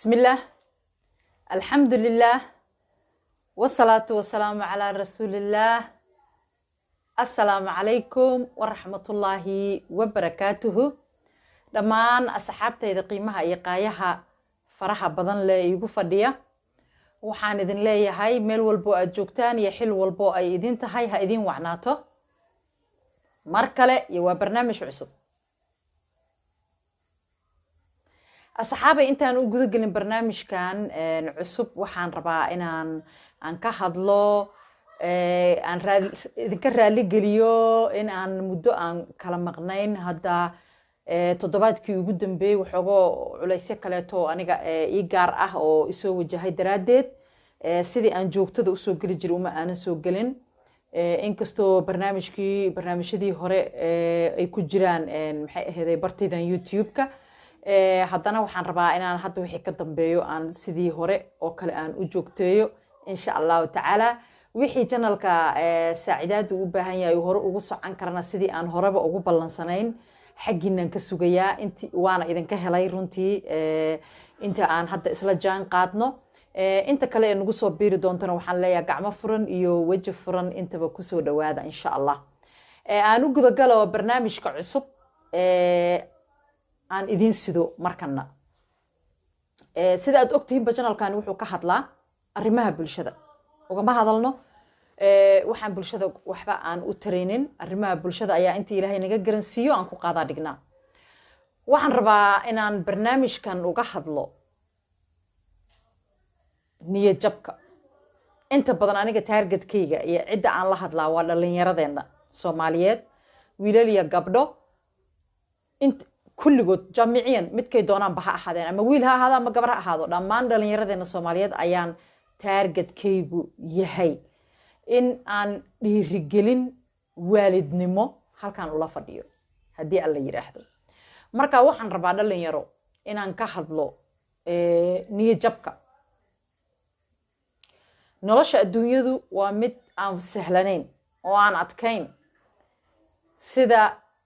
بسم الله الحمد لله والصلاة والسلام على رسول الله السلام عليكم ورحمة الله وبركاته دمان أصحابتي قيمها إيقايها فرحة بدن لإيقو فردية وحان إذن لي هاي ميل والبو أجوكتان يحل والبو أي إذن تهاي ها إذن وعناته مركلة يوا برنامج عصب أصحابي intaan u guda gelin barnaamijkan cusub waxaan rabaa inaan ka hadlo aan idinka raali geliyo in aan muddo aan kala maqnayn hadda toddobaadkii ugu dambeeyay waxoogo culaysyo kaleeto aniga ii gaar ah oo isoo wajahay daraadeed sidii aan joogtada usoo geli jiray uma aanan soo gelin inkastoo barnaamijyadii hore ay ku jiraan maxay ahayd bartaydan YouTube-ka haddana waxaan rabaa inaan hadda wixii ka dambeeyo aan sidii hore oo kale aan u joogteeyo insha allahu tacaala wixii janalka saacidaadu u baahan yahay hore ugu socon karana sidii aan horeba ugu ballansanayn xaggiinaan ka sugayaa waana idinka helay runtii inta aan hadda isla jaan qaadno inta kale ee nagu soo biiri doontana waxaan leeyahay gacmo furan iyo weji furan intaba kusoo dhawaada insha allah aan u gudagalo barnaamijka cusub aan idin sido markana sida aad ogtihiinba janalkan wuxuu ka hadlaa arrimaha bulshada ugama hadalno waxaan bulshada waxba aan u taraynin arrimaha bulshada ayaa intii ilaahay naga garansiiyo aan ku qaadaa dhignaa waxaan rabaa inaan barnaamijkan uga hadlo niyad jabka inta badan aniga targetkayga iyo cidda aan la hadlaa waa dhallinyaradeena Soomaaliyeed wiilal iyo gabdho kulligood jaamiciyan midkay doonaan ba ha ahaadeen ama wiil ha ahaado ama gabar ha ahaado dhammaan dhallinyaradeena Soomaaliyeed ayaan targetkaygu yahay in aan dhiirigelin waalidnimo halkan ula fadhiyo haddii alla yiraahdo marka waxaan rabaa dhalinyaro inaan ka hadlo niyad jabka nolosha adduunyadu waa mid aan sahlanayn oo aan adkayn sida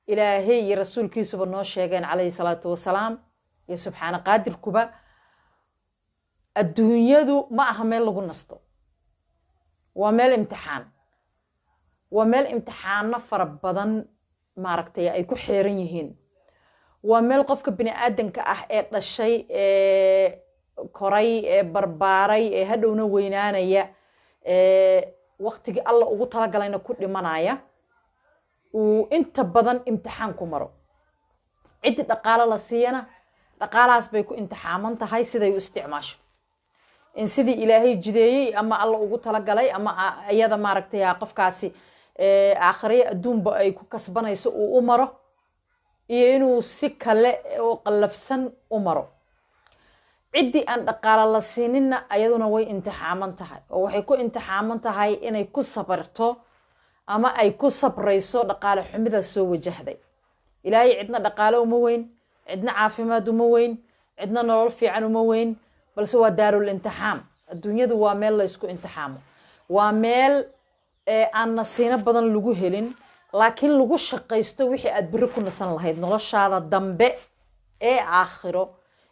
ilaahay iyo rasuulkiisuba noo sheegeen calayhi salaatu wasalaam iyo subxaana qaadirkuba adduunyadu ma aha meel lagu nasto waa meel imtixaan waa meel imtixaano fara badan maaragtay ay ku xeeran yihiin waa meel qofka bini aadanka ah ee dhashay ee koray ee barbaaray ee hadhowna weynaanaya waqtigii alla ugu talagalayna ku dhimanaya inta badan imtixaan ku maro cid dhaqaale la siiyana dhaqaalahaas bay ku imtixaaman tahay siday u isticmaasho in sidii ilaahay jideeyay ama alla ugu talagalay ama ayada maaragtay qofkaasi aakhiriya adduunba ay ku kasbanayso uu u maro iyo inuu si kale oo qalafsan u maro ciddii aan dhaqaale la siinina ayaduna way imtixaaman tahay oo waxay ku imtixaaman tahay inay ku sabarto ama ay ku sabrayso dhaqaale xumida soo wajahday ilaahay cidna dhaqaale uma weyn cidna caafimaad uma weyn cidna nolol fiican uma weyn balse waa daarul imtixaan adduunyadu waa meel la isku imtixaamo waa meel aan nasiino badan lagu helin laakiin lagu shaqaysto wixii aad biri ku nasan lahayd noloshaada dambe ee aakhiro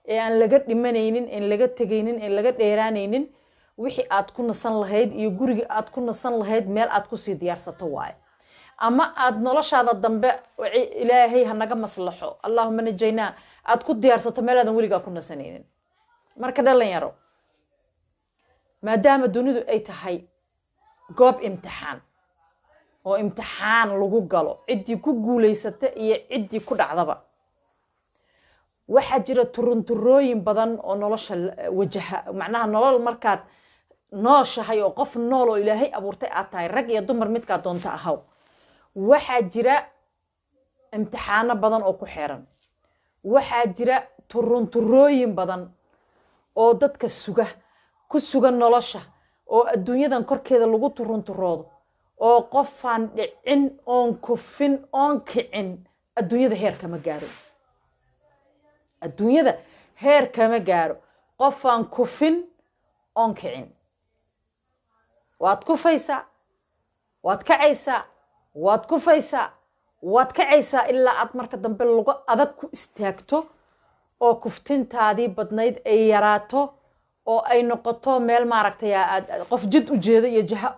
ee aan laga dhimanaynin in laga tegaynin in laga dheeraanaynin wixii aad ku nasan lahayd iyo guriga aad ku nasan lahayd meel aad ku sii diyaarsato waaye ama aad noloshaada dambe ilaahay ha naga maslaxo allahumma najayna aad ku diyaarsato meel aadan weligaa ku nasanaynin marka dhalinyaro maadaama dunidu ay tahay goob imtixaan oo imtixaan lagu galo ciddii ku guulaysata iyo ciddii ku dhacdaba waxaa jira turunturooyin badan oo nolosha wajaha macnaha nolol markaad nooshahay oo qof nool oo ilaahay abuurtay aad tahay rag iyo dumar midkaa doonta ahaw waxaa jira imtixaano badan oo ku xeeran waxaa jira turunturooyin badan oo dadka ku suga nolosha oo adduunyadan korkeeda lagu turunturoodo oo qofaan dhicin oon kufin oon kicin adduunyada heer kama gaaro adduunyada heer kama gaaro qofaan kufin oon kicin waad kufaysaa waad kacaysaa waad kufaysaa waad kacaysaa ilaa aad marka dambe lagu adag ku istaagto oo kuftintaadii badnayd ay yaraato oo ay noqoto meel maaragtay qof jid u jeeda iyo jaha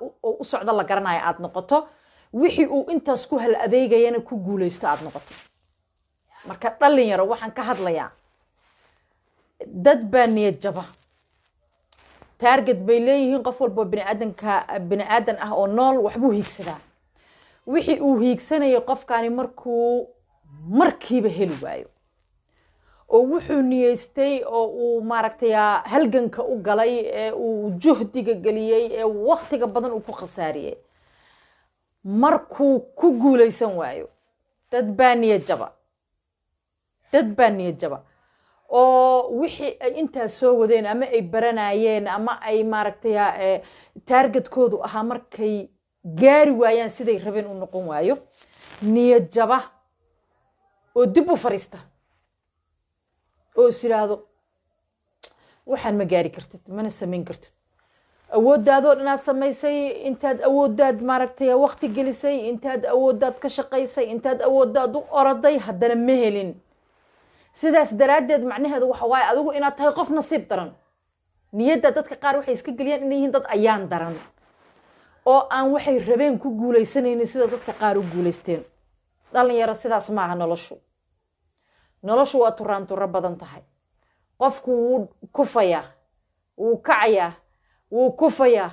u socda la garanayo aad noqoto wixii uu intaas ku hal adeegayana ku guulaysto aad noqoto marka dhalinyaro waxaan ka hadlayaa dad baa niyad jaba target bay leeyihiin qof walba bini aadan ah oo nool waxbuu hiigsadaa wixii uu hiigsanayay qofkani markiiba heli waayo oo wuxuu niyeystay oo uu maaragtay halganka u galay ee uu juhdiga galiyay ee waqtiga badan uu ku khasaariyay markuu ku guulaysan waayo dad baa niyad jaba oo wixii ay intaas soo wadeen ama ay baranayeen ama ay maaragtay targetkoodu ahaa markay gaari waayaan siday rabeen u noqon waayo niyad jaba oo dib u fariista oo is yiraahdo waxaan ma gaari kartid mana samayn kartid awooddaadoo dhinaad samaysay intaad awooddaad maaragtay waqti gelisay intaad awooddaad ka shaqaysay intaad awooddaad u oraday haddana ma helin sidaas daraaddeed macnaheedu waxa waaye adigu inaad tahay qof nasiib daran niyadda dadka qaar waxay iska geliyaan inay yihiin dad ayaan daran oo aan waxay rabeen ku guulaysanaynin sida dadka qaar u guulaysteen dhalinyaro sidaas maaha noloshu waa turaanturo badan tahay qofku wuu kufayaa wuu kacayaa wuu kufayaa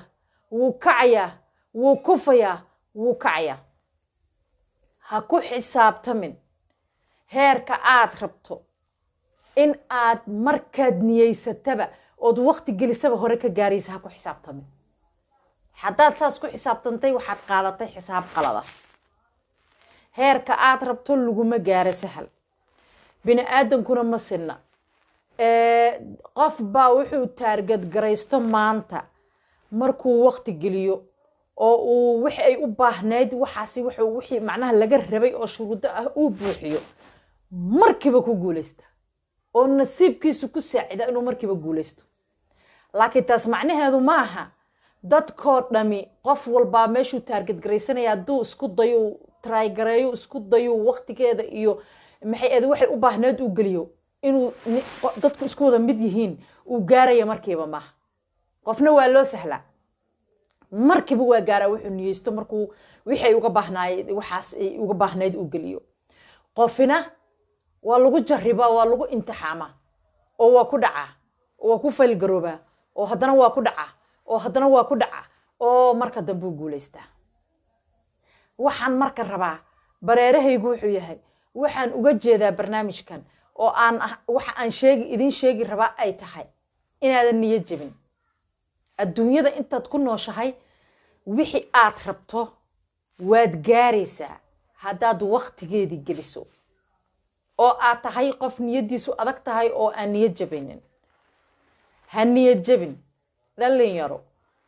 wuu kacayaa wuu kufayaa wuu kacayaa ha ku xisaabtamin heerka aad rabto in aad markaad niyeysataba ood waqti gelisaba hore ka gaaraysa ha ku xisaabtamin haddaad saas ku xisaabtantay waxaad qaadatay xisaab qalada heerka aad rabto laguma gaaro sahal bini aadankuna ma sinna qof baa wuxuu taargad garaysto maanta markuu waqti geliyo oo uu wixii ay u baahnayd waxaasi wixii macnaha laga rabay oo shuruudo ah uu buuxiyo markiiba ku guulaysta oo nasiibkiisu ku saacida inuu markiiba guulaysto laakiin taas macnaheedu maaha dadkoo dhami qof walbaa meeshuu taargad garaysanaya hadduu isku dayo try gareeyo isku dayo waqtigeeda iyo waxay u baahnayd uu geliyo inuu dadku isku wada mid yihiin uu gaaraya markiiba maaha qofna waa loo sahlaa markiiba waa gaaraa wuxuu niyeysto markuu wixii waxaas ay uga baahnayd uu geliyo qofina waa lagu jarribaa waa lagu imtixaamaa oo waa ku dhacaa oo waa ku faylgaroobaa oo haddana waa ku dhacaa oo haddana waa ku dhacaa oo marka dambe uu guulaystaa waxaan marka rabaa bareerahaygu wuxuu yahay waxaan uga jeedaa barnaamijkan oo waxa aan idin sheegi rabaa ay tahay inaadan niyad jebin adduunyada intaad ku nooshahay wixii aad rabto waad gaaraysaa haddaad waqtigeedii geliso oo aad tahay qof niyaddiisu adag tahay oo aan niyad jebinin ha niyad jebin dhalinyaro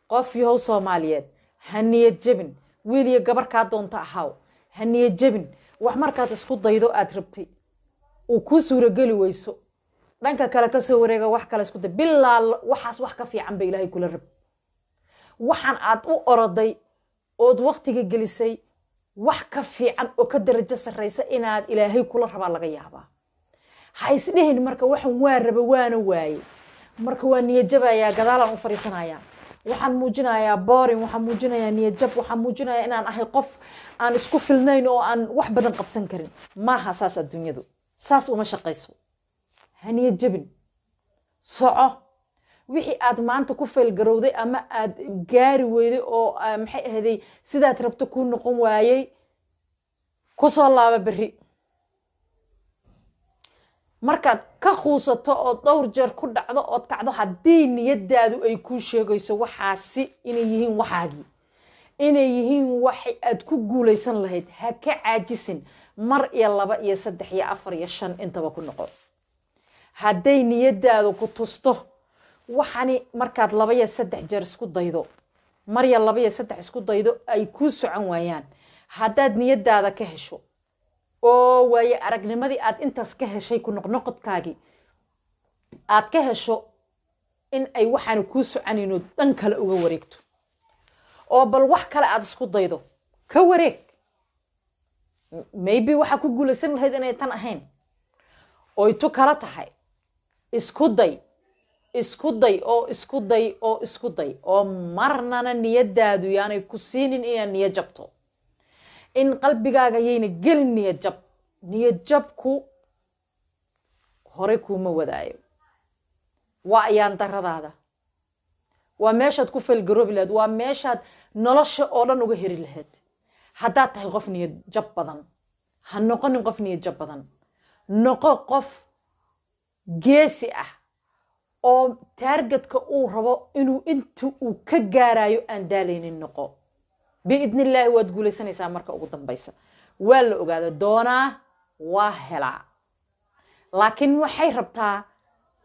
qof yahow Soomaaliyeed ha niyad jebin wiil iyo gabar kaa doonta ahaw ha niyad jebin wax markaad isku daydo aad rabtay uu ku suurageli weyso dhanka kale ka soo wareega wax kale isku day bilaa waxaas wax ka fiican ba Ilaahay kula rab waxaan aad u oroday ood waqtiga gelisay wax ka fiican oo ka darajo sareysa inaad Ilaahay kula rabaa laga yaabaa ha isdhehin marka waxan waa raba waana waaye marka waa niyad jabaya gadaalan u fariisanayaa waxaan muujinayaa boring waxaan muujinayaa niyad jab waxaan muujinayaa inaan ahay qof aan isku filnayn oo aan wax badan qabsan karin maaha saas adduunyadu saas uma shaqayso ha niyad jabin soco wixii aad maanta ku faylgarowday ama aad gaari weyday oo maxay ahaday sidaad rabto ku noqon waayay ku soo laaba bari markaad ka khuusato oo dhowr jeer ku dhacdo oo kacdo haddii niyadaadu ay ku sheegayso waxaasi inay yihiin waxaagii inay yihiin waxay aad ku guulaysan lahayd ha ka caajisin mar iyo laba iyo saddex iyo afar iyo shan intaba ku noqon hadday niyadaadu ku tusto waxani markaad laba iyo saddex jeer isku daydo mar iyo laba iyo saddex isku daydo ay ku socon waayaan haddaad niyadaada ka hesho oo waaye aragnimadii aad intaas ka heshay ku noqnoqodkaagii aad ka hesho in ay waxaan ku soconayno dhan kale uga wareegto oo bal wax kale aad isku daydo ka wareeg maybe waxa ku guulaysan lahayd inay tan ahayn oo itu kala tahay isku day oo marnana niyadaadu yaanay ku siinin inaad niyad jabto in qalbigaaga yayna gelin niyad jabku hore kuma wadaayo waa ayaan daradaada waa meeshaad ku falgaroobi lahayd waa meeshaad nolosha oo dhan uga heri lahayd haddaad tahay qof niyad jab badan ha noqonin qof niyad jab badan noqo qof geesi ah oo taargetka uu rabo inuu inta uu ka gaarayo aan daalaynin noqo biidnillaahi waad guulaysanaysaa marka ugu dambaysa waa la ogaada doonaa waa helaa laakiin waxay rabtaa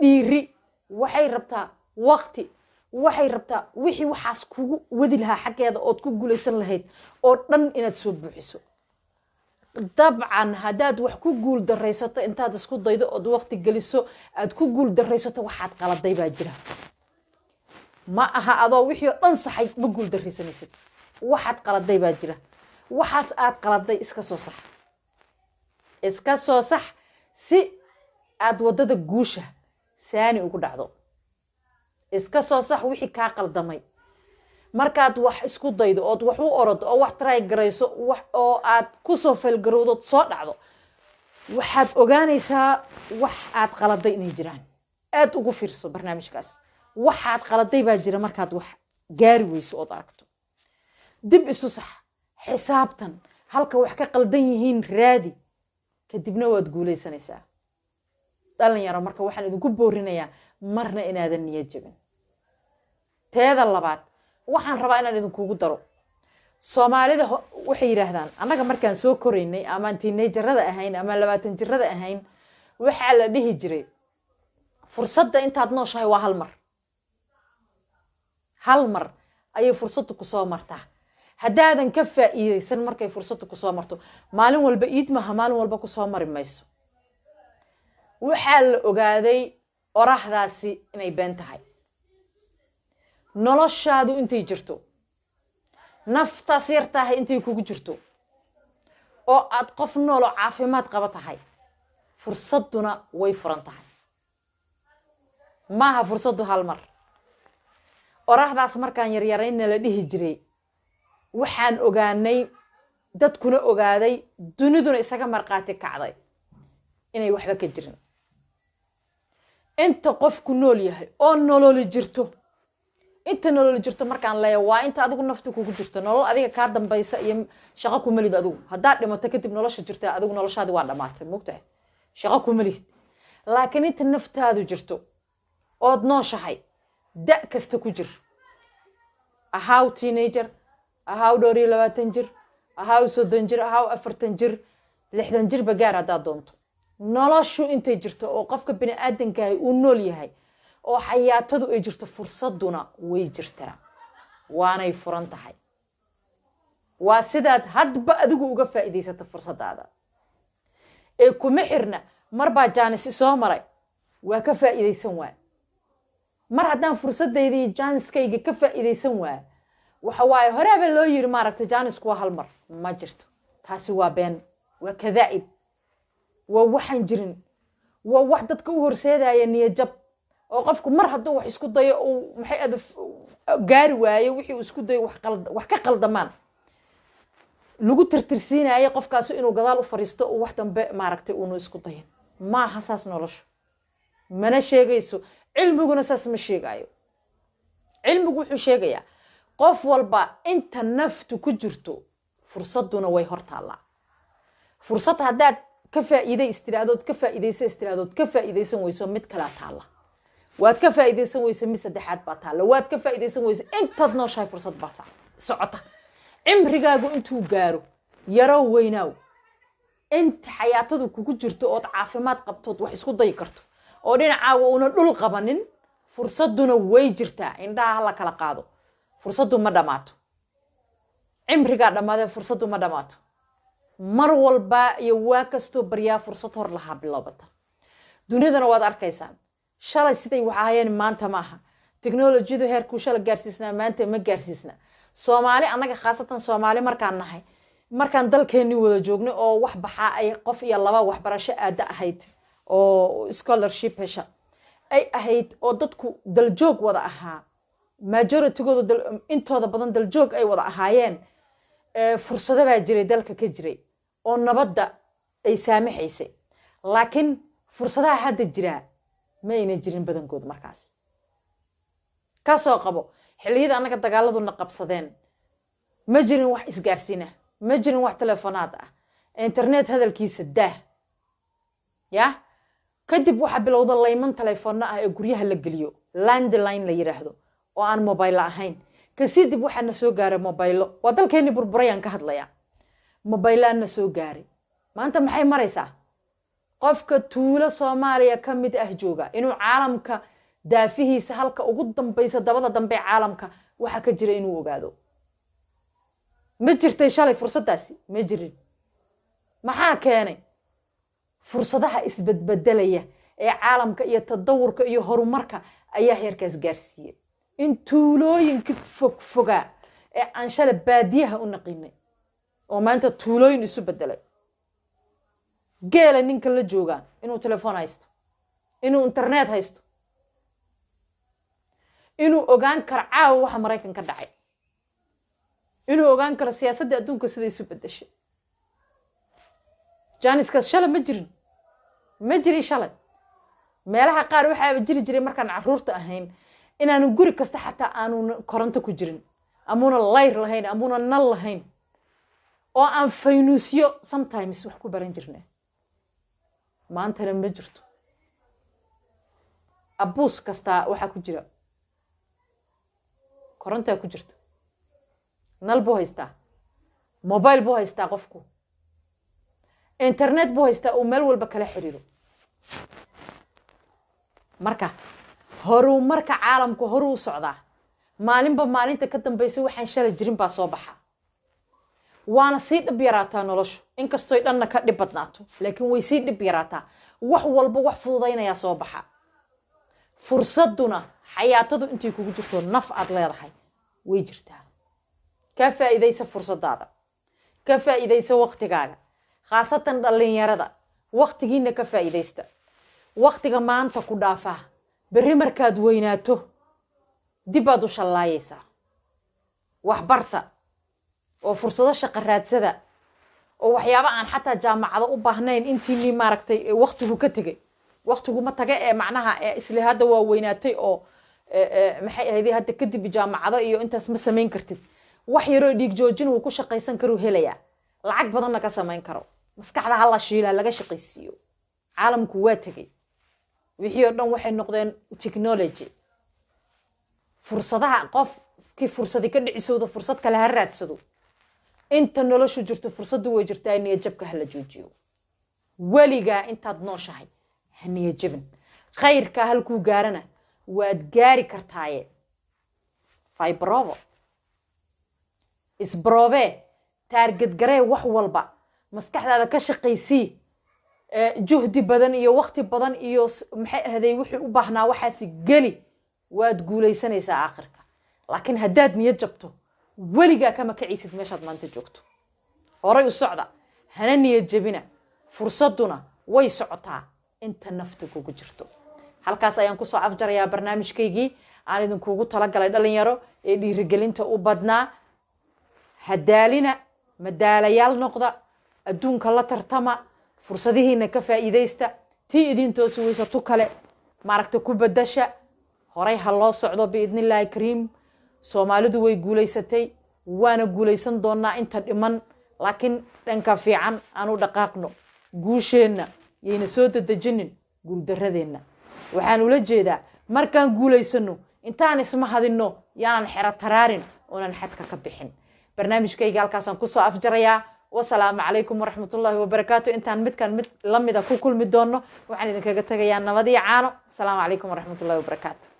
dhiiri waxay rabtaa waqti waxay rabtaa wixii waxaas kugu wadi lahaa xaggeeda ood ku guulaysan lahayd oo dhan inaad soo buuxiso dabcan haddaad wax ku guul daraysato intaad isku daydo ood waqti geliso aad ku guul daraysato waxaad qaladay baa jira ma aha adoo wixii oo dhan saxay ma guul daraysanaysid waxaad qaladay baa jira waxaas aad qaladay iska soo sax si aad wadada guusha saani ugu dhacdo iska soo sax wixii kaa qaldamay markaad wax isku daydo ood wax u orado oo wax try garayso wax oo aad ku soo falgarowdo soo dhacdo waxaad ogaanaysaa wax aad qaladay inay jiraan aad ugu fiirso barnaamijkaas waxaad qaladay baa jira markaad wax gaari weyso ood aragto dib isu sax xisaabtan halka wax ka qaldan yihiin raadi kadibna waad guulaysanaysaa dhalinyaro marka waxaan idinku boorinayaa marna inaadan niyad jabin teeda labaad waxaan rabaa inaan idinkugu daro soomaalida waxay yiraahdaan annaga markaan soo koraynay ama teenagerada ahayn ama 20 jirada ahayn waxa la dhihi jiray fursadda intaad nooshahay waa hal mar ayay fursaddu ku soo martaa haddaadan ka faa'iideysan markay fursaddu ku soo marto maalin walba iidmaha maalin walba ku soo mari mayso waxaa la ogaaday oraahdaasi inay been tahay noloshaadu intay jirto naftaas yar tahay intay kugu jirto oo aad qof nool oo caafimaad qaba tahay fursadduna way furan tahay maaha fursaddu hal mar oraahdaas markaan yaryarayna la dhihi jiray waxaan ogaanay dadkuna ogaaday duniduna isaga marqaati kacday inay waxba ka jirin inta qofku nool yahay oo nolol jirto inta nolol jirto markaan leeyahay waa inta adigu naftu kugu jirto nolol adiga ka dambaysa iyo shaqo ku malid adigu hadaa dhimato kadib nolosha jirta adigu noloshaadi waa dhamaatay mugtahay shaqo ku malid laakiin inta naftaadu jirto ood nooshahay da kasta ku jir ahaw teenager ahaw dhowr 20 jir ahaw 30 jir ahaw 40 jir 60 jir bagaar hadaa doonto noloshu intay jirto oo qofka bini aadanka uu nool yahay oo xayaatadu ay jirto fursaduna way jirtaa waanay furan tahay waa sidaad hadba adigu uga faa'iideysato fursadaada ee kuma xirna marba jaanis soo maray waa ka faa'iideysan waa mar haddaan fursadeedii jaaniskayga ka faa'iideysan waa waxa waaye horeeba loo yiri maaragtay jaanisku waa hal mar ma jirto taasi waa been waa kadaa'ib waa waxaan jirin waa wax dadka u horseedaya niyad jab oo qofku mar hadduu wax isku dayo oo maxay aad gaari waayo wixii uu isku dayo wax ka qaldamaan lagu tirtirsiinaayo qofkaas inuu gadaal u fariisto oo wax dambe maaragtay uu isku dayin ma hasaas noloshu mana sheegayso cilmiguna saas ma sheegayo cilmigu wuxuu sheegayaa qof walba inta naftu ku jirto fursaduna way hortaalaa fursad haddaad ka faa'iiday istiraadod ka faa'iideysan weyso mid kala taala waad ka faa'iideysan weyso mid saddexaad baa taala waad ka faa'iideysan weyso intaad nooshahay fursad baa socota cimrigaagu intuu gaaro yaro weynaaw inta xayaatadu kugu jirto oo caafimaad qabto wax isku day karto oo dhinacaaga una dhul qabanin fursaduna way jirtaa indhaha la kala qaado fursadu ma dhamaato cimriga dhamaade fursadu ma dhamaato mar walba iyo waa kasto baryaa fursad hor laha bilowbata dunidana waad arkaysaan shalay siday waxa hayeen maanta maaha technology-du heerku shalay gaarsiisna maanta ma gaarsiisna Soomaali anaga khaasatan Soomaali markaan dalkeeni wada joogno oo wax baxa ay qof iyo laba wax barasho aad ahayd oo scholarship hesha ay ahayd oo dadku daljoog wada ahaa majoritigooda intooda badan daljoog ay wada ahaayeen fursado baa jiray dalka ka jiray oo nabadda ay saamaxaysay laakiin fursadaha hadda jira ma ayna jirin badankood markaas ka soo qabo xilliyada anaga dagaaladuna qabsadeen ma jirin wax isgaarsiina ma jirin wax telefonaad ah internet hadalkiisa daa ya kadib waxa bilowda layman telefoon ah ee guryaha la geliyo landline la yiraahdo oo aan mobile ahayn kasidib waxa na soo gaaray mobile waa dalkeeni burburayaan ka hadlaya mobile na soo gaaray maanta maxay maraysaa qofka tuulo Soomaaliya kamid ah jooga inuu caalamka daafihiisa halka ugu dambaysa dabada dambe caalamka waxa ka jira inuu ogaado ma jirtay shalay fursadaasi ma jirin maxaa keenay fursadaha isbedbedelaya ee caalamka iyo tadawurka iyo horumarka ayaa heerkaas gaarsiiyay in tuulooyinka fogfoga ee aan shalay baadiyaha u naqinay oo maanta tuulooyin isu bedelay geela ninka la jooga inuu telefoon haysto inuu internet haysto inuu ogaan karo caawa waxa Mareykanka ka dhacay inuu ogaan karo siyaasadda adduunka sida isu bedeshay janiska shalay ma jirin shalay meelaha qaar waxa jiri jiray markaan caruurta ahayn inaanu guri kasta xataa aanu koronto ku jirin amuna layr lahayn amuna nal lahayn oo aan faynuusyo sometimes wax ku baran jirnay maanta ma jirto abus kasta waxa ku jira koronto ku jirto nal buu haystaa mobile buu haystaa qofku internet buu haystaa oo meel walba kala xiriiro marka horumarka caalamku horu u socdaa maalinba maalinta ka dambaysa waxaan shalay jirin baa soo baxa waana sii dhib yaraataa noloshu inkastoo ay dhanna ka dhib badnaato laakiin way sii dhib yaraataa wax walba wax fududaynaya soo baxa fursaduna xayaatadu intii kugu jirto naf aad leedahay way jirtaa ka faa'iideysa fursadaada ka faa'iideysa waqtigaaga khaasatan dhalinyarada waqtigiina ka faa'iideysta waqtiga maanta ku dhaafa bari markaad weynaato dib aad u shallaayaysaa wax barta oo fursado shaqo raadsada oo waxyaabo aan xataa jaamacado u baahnayn intii maaragtay waqtigu ka tagay waqtigu ma taga ee macnaha isla hadda waa weynaatay oo maxay ahayd hadda kadib jaamacado iyo intaas ma sameyn kartid wax yaro dhiig joojin uu ku shaqaysan karo helaya lacag badan ka sameyn karo maskaxda hal la shiila laga shaqaysiyo caalamku waa tagay wixii oo dhan waxay noqdeen technology fursadaha qofkii fursadi ka dhicisooda fursad kale ha raadsado inta noloshu jirto fursadu way jirtaa in jabka hala joojiyo waliga intaad nooshahay haniya jabin khayrka halku gaarana waad gaari kartaaye fibrovo isbrove target garee wax walba maskaxdaada ka shaqaysii juhdi badan iyo waqti badan iyo maxay ahaday wixii u baahnaa waxaasi gali waad guuleysanaysaa aakhirka laakiin haddaad niyad jabto weligaa kama kiciisid meeshaad maanta joogto horay u socda hana niyad jabina fursaduna way socotaa inta nafta kugu jirto halkaas ayaan ku soo afjarayaa barnaamijkaygii aan idinkuugu talagalay dhalinyaro ee dhiirigelinta u badnaa hadaalina madaalayaal noqda adduunka la tartama fursadihiina ka faa'iideysta tii idin toosi weysato kale maaragta ku badasha horay ha loo socdo biidnillaahi kariim Soomaalidu way guuleysatay waana guuleysan doonaa inta dhiman laakiin dhanka fiican aanu dhaqaaqno guusheena yeyna soo dadajinin guuldaradeenna waxaan ula jeedaa markaan guuleysano intaan isma hadino yaanan xira taraarin oonan xadka ka bixin barnaamijkayga halkaasaan ku soo afjarayaa wasalaamu calaykum waraxmatullaahi wabarakaatu intaan mid lamida ku kulmi doono waxaan idinkaga tagayaa nabad iyo caano asalaamu calaykum waraxmatullaahi wabarakaatu